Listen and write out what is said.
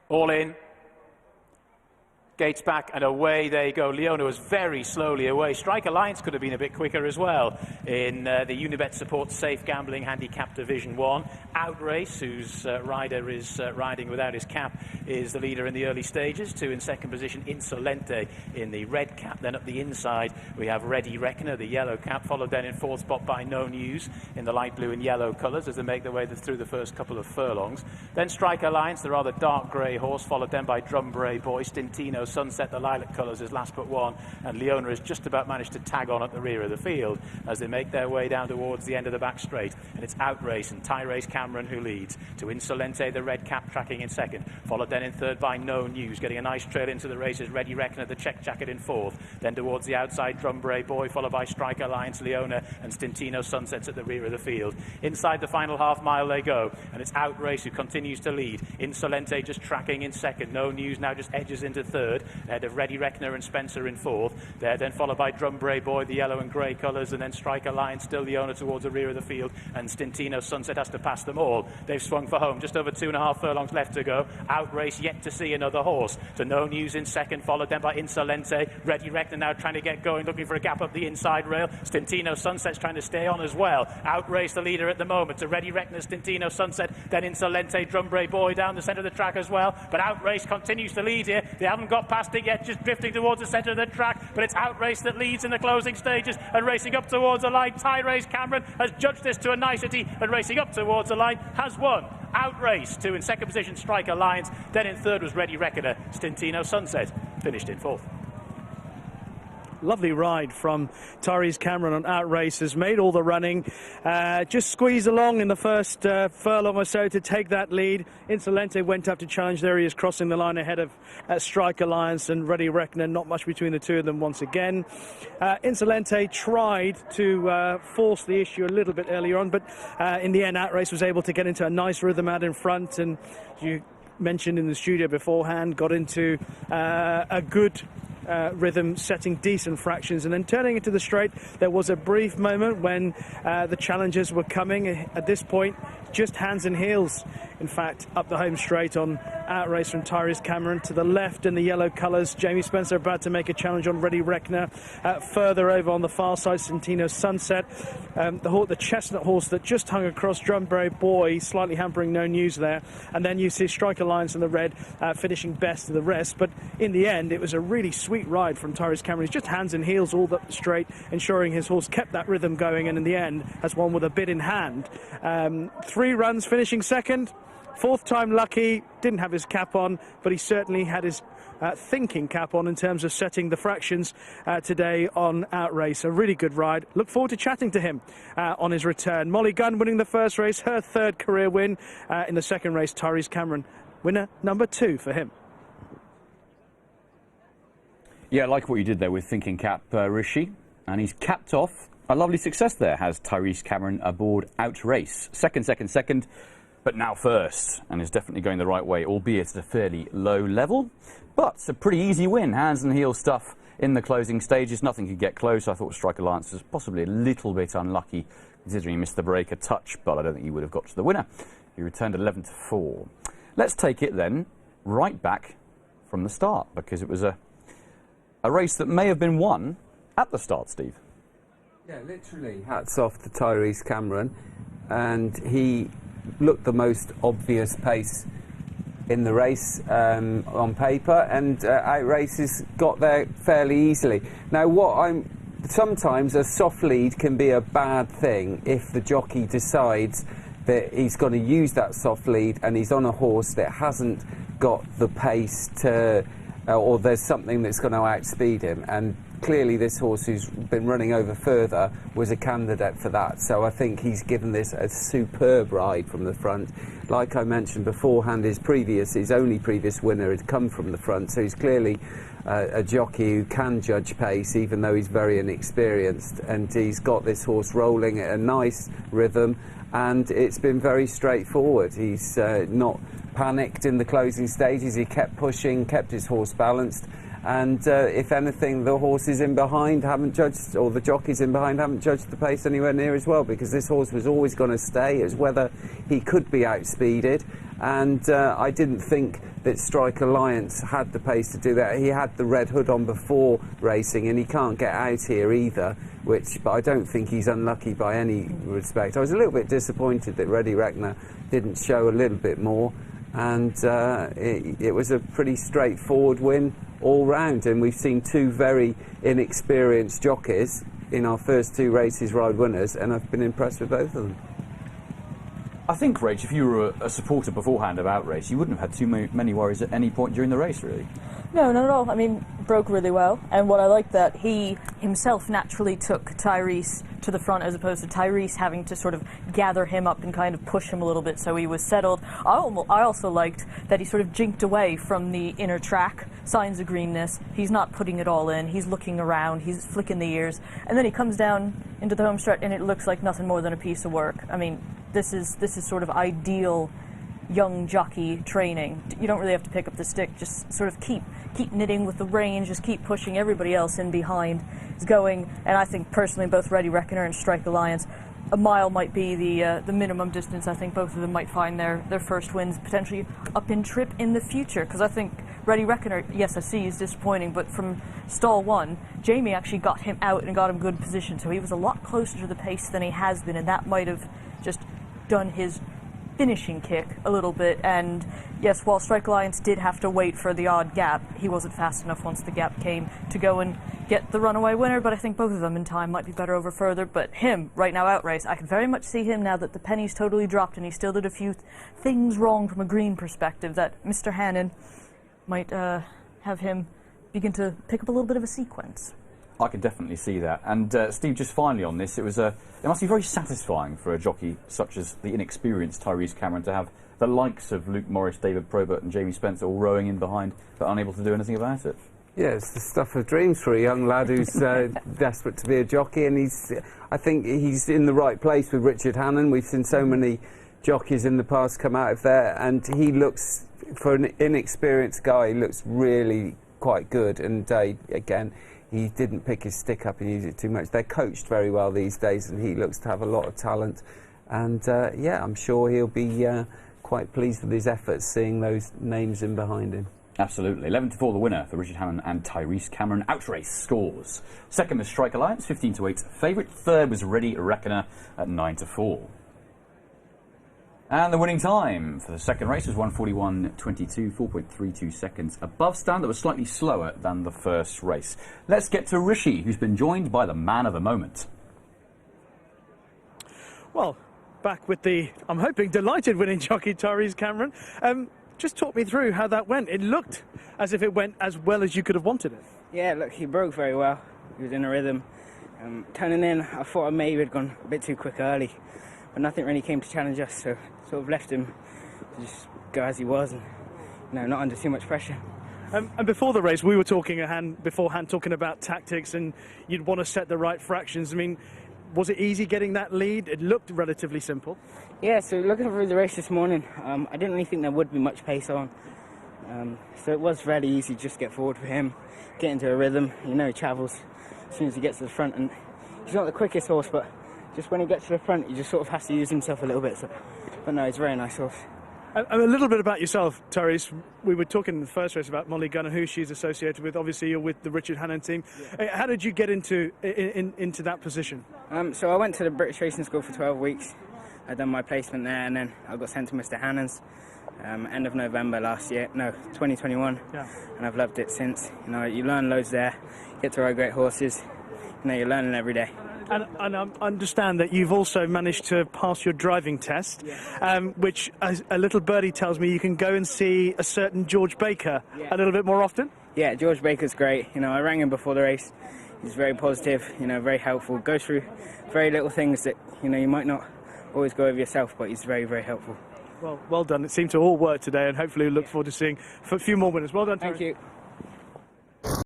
All in. Gates back and away they go. Leona was very slowly away. Strike Alliance could have been a bit quicker as well in the Unibet Support Safe Gambling Handicap Division 1. Outrace, whose rider is riding without his cap, is the leader in the early stages. 2 in second position, Insolente in the red cap. Then up the inside we have Ready Reckoner, the yellow cap, followed then in fourth spot by No News in the light blue and yellow colours as they make their way through the first couple of furlongs. Then Strike Alliance, the rather dark grey horse, followed then by Drumbray Boy. Stintino Sunset, the lilac colours, is last but one, and Leona has just about managed to tag on at the rear of the field as they make their way down towards the end of the back straight. And it's Outrace and Tyres Cameron who leads, to Insolente, the red cap, tracking in second, followed then in third by No News, getting a nice trail into the races. Ready Reckoner, the check jacket, in fourth. Then towards the outside, Drumbray Boy, followed by Strike Alliance, Leona, and Stintino Sunsets at the rear of the field. Inside the final half mile they go, and it's Outrace who continues to lead. Insolente just tracking in second. No News now just edges into third, ahead of Ready Reckoner and Spencer in fourth. They're then followed by Drumbray Boy, the yellow and grey colours, and then Strike Alliance, still Leona towards the rear of the field, and Stintino Sunset has to pass them all. They've swung for home, just over 2.5 furlongs left to go. Outrace yet to see another horse. To No News in second, followed then by Insolente. Ready Reckoner now trying to get going, looking for a gap up the inside rail. Stintino Sunset's trying to stay on as well. Outrace the leader at the moment. To Ready Reckoner, Stintino Sunset, then Insolente, Drumbray Boy down the centre of the track as well. But Outrace continues to lead here. They haven't got past it yet, just drifting towards the centre of the track. But it's Outrace that leads in the closing stages and racing up towards the line. Tyres Cameron has judged this to a nicety and racing up towards the line has won. Outrace, 2 in second position, Strike Alliance. Then in third was Ready Reckoner. Stintino Sunset finished in fourth. Lovely ride from Tyres Cameron on Outrace, has made all the running, just squeezed along in the first furlong or so to take that lead. Insolente went up to challenge. There he is crossing the line ahead of Strike Alliance and Ready Reckoner. Not much between the two of them once again. Insolente tried to force the issue a little bit earlier on, but in the end Outrace was able to get into a nice rhythm out in front, and you mentioned in the studio beforehand, got into a good rhythm, setting decent fractions, and then turning into the straight. There was a brief moment when the challengers were coming. At this point, just hands and heels, in fact, up the home straight on Outrace from Tyres Cameron. To the left in the yellow colours, Jamie Spencer about to make a challenge on Ready Reckoner. Further over on the far side, Stintino Sunset, the chestnut horse that just hung across Drumbray Boy, slightly hampering No News there. And then you see Strike Alliance in the red finishing best of the rest. But in the end, it was a really sweet ride from Tyres Cameron. He's just hands and heels all up the straight, ensuring his horse kept that rhythm going, and in the end has won with a bit in hand. 3 runs, finishing second. 4th time lucky, didn't have his cap on, but he certainly had his thinking cap on in terms of setting the fractions today on Outrace. A really good ride. Look forward to chatting to him on his return. Molly Gunn winning the first race, her 3rd career win. In the second race, Tyres Cameron, winner number 2 for him. Yeah, I like what you did there with thinking cap, Rishi. And he's capped off a lovely success there, has Tyres Cameron aboard Outrace. Second, but now first, and is definitely going the right way, albeit at a fairly low level. But it's a pretty easy win, hands and heel stuff in the closing stages. Nothing could get close. I thought Strike Alliance was possibly a little bit unlucky, considering he missed the break a touch, but I don't think he would have got to the winner. He returned 11-4. Let's take it then right back from the start, because it was a race that may have been won at the start, Steve. Yeah, literally, hats off to Tyres Cameron, and he looked the most obvious pace in the race on paper, and Outrace got there fairly easily. Now, sometimes a soft lead can be a bad thing if the jockey decides that he's going to use that soft lead and he's on a horse that hasn't got the pace to, or there's something that's going to outspeed him. And clearly this horse, who's been running over further, was a candidate for that. So I think he's given this a superb ride from the front. Like I mentioned beforehand, his only previous winner had come from the front, so he's clearly a jockey who can judge pace, even though he's very inexperienced. And he's got this horse rolling at a nice rhythm, and it's been very straightforward. He's not panicked in the closing stages. He kept pushing, kept his horse balanced. And if anything, the horses in behind haven't judged, or the jockeys in behind haven't judged the pace anywhere near as well, because this horse was always going to stay. It was whether he could be outspeeded, and I didn't think that Strike Alliance had the pace to do that. He had the red hood on before racing, and he can't get out here either, but I don't think he's unlucky by any respect. I was a little bit disappointed that Reggie Regner didn't show a little bit more, and it was a pretty straightforward win all round, and we've seen two very inexperienced jockeys in our first two races ride winners, and I've been impressed with both of them. I think, Rach, if you were a supporter beforehand of Outrace, you wouldn't have had too many worries at any point during the race, really. No, not at all. I mean, broke really well, and what I like that he himself naturally took Tyrese to the front as opposed to Tyrese having to sort of gather him up and kind of push him a little bit so he was settled. I also liked that he sort of jinked away from the inner track, signs of greenness. He's not putting it all in. He's looking around. He's flicking the ears, and then he comes down into the home stretch, and it looks like nothing more than a piece of work. I mean, this is sort of ideal young jockey training. You don't really have to pick up the stick, just sort of keep knitting with the range, just keep pushing everybody else in behind is going. And I think personally both Reggie Reckoner and Strike Alliance, a mile might be the minimum distance. I think both of them might find their first wins potentially up in trip in the future, because I think Reggie Reckoner, yes, I see he's disappointing, but from stall one, Jamie actually got him out and got him good position, so he was a lot closer to the pace than he has been, and that might have just done his finishing kick a little bit. And yes, while Strike Alliance did have to wait for the odd gap, he wasn't fast enough once the gap came to go and get the runaway winner, but I think both of them in time might be better over further. But him, right now, Outrace, I can very much see him now that the penny's totally dropped and he still did a few things wrong from a green perspective, that Mr. Hannon might have him begin to pick up a little bit of a sequence. I can definitely see that. And Steve, just finally on this, it must be very satisfying for a jockey such as the inexperienced Tyrese Cameron to have the likes of Luke Morris, David Probert and Jamie Spencer all rowing in behind but unable to do anything about it. Yeah, it's the stuff of dreams for a young lad who's desperate to be a jockey, and I think he's in the right place with RHannon. We've seen so many jockeys in the past come out of there, and he looks, for an inexperienced guy, he looks really quite good. And again, he didn't pick his stick up and use it too much. They're coached very well these days, and he looks to have a lot of talent. And yeah, I'm sure he'll be quite pleased with his efforts, seeing those names in behind him. Absolutely. 11-4 the winner for RHannon and Tyrese Cameron. Outrace scores. Second was Strike Alliance, 15-8 favourite. Third was Reggie Reckoner at 9-4. And the winning time for the second race was 1:41.22, 4.32 seconds above stand. That was slightly slower than the first race. Let's get to Rishi, who's been joined by the man of the moment. Well, back with the, I'm hoping, delighted winning jockey Tyrese Cameron. Just talk me through how that went. It looked as if it went as well as you could have wanted it. Yeah, look, he broke very well. He was in a rhythm. Turning in, I thought I maybe had gone a bit too quick early, but nothing really came to challenge us, so sort of left him to just go as he was and, you know, not under too much pressure. And before the race, we were talking beforehand, talking about tactics, and you'd want to set the right fractions. I mean, was it easy getting that lead? It looked relatively simple. Yeah, so looking through the race this morning, I didn't really think there would be much pace on. So it was fairly easy to just get forward for him, get into a rhythm. You know, he travels as soon as he gets to the front, and he's not the quickest horse, but just when he gets to the front, he just sort of has to use himself a little bit. So, but no, he's a very nice horse. A little bit about yourself, Tyrese. We were talking in the first race about Molly Gunner, who she's associated with. Obviously, you're with the RHannon team. Yeah. How did you get into that position? So I went to the British Racing School for 12 weeks. I'd done my placement there, and then I got sent to Mr. Hannon's end of November last year. No, 2021. Yeah. And I've loved it since. You know, you learn loads there. You get to ride great horses. You know, you're learning every day. And I understand that you've also managed to pass your driving test, which a little birdie tells me you can go and see a certain George Baker a little bit more often. Yeah, George Baker's great. You know, I rang him before the race. He's very positive, you know, very helpful. Goes through very little things that, you know, you might not always go over yourself, but he's very, very helpful. Well done. It seemed to all work today, and hopefully we look forward to seeing a few more winners. Well done, Terry. Thank you.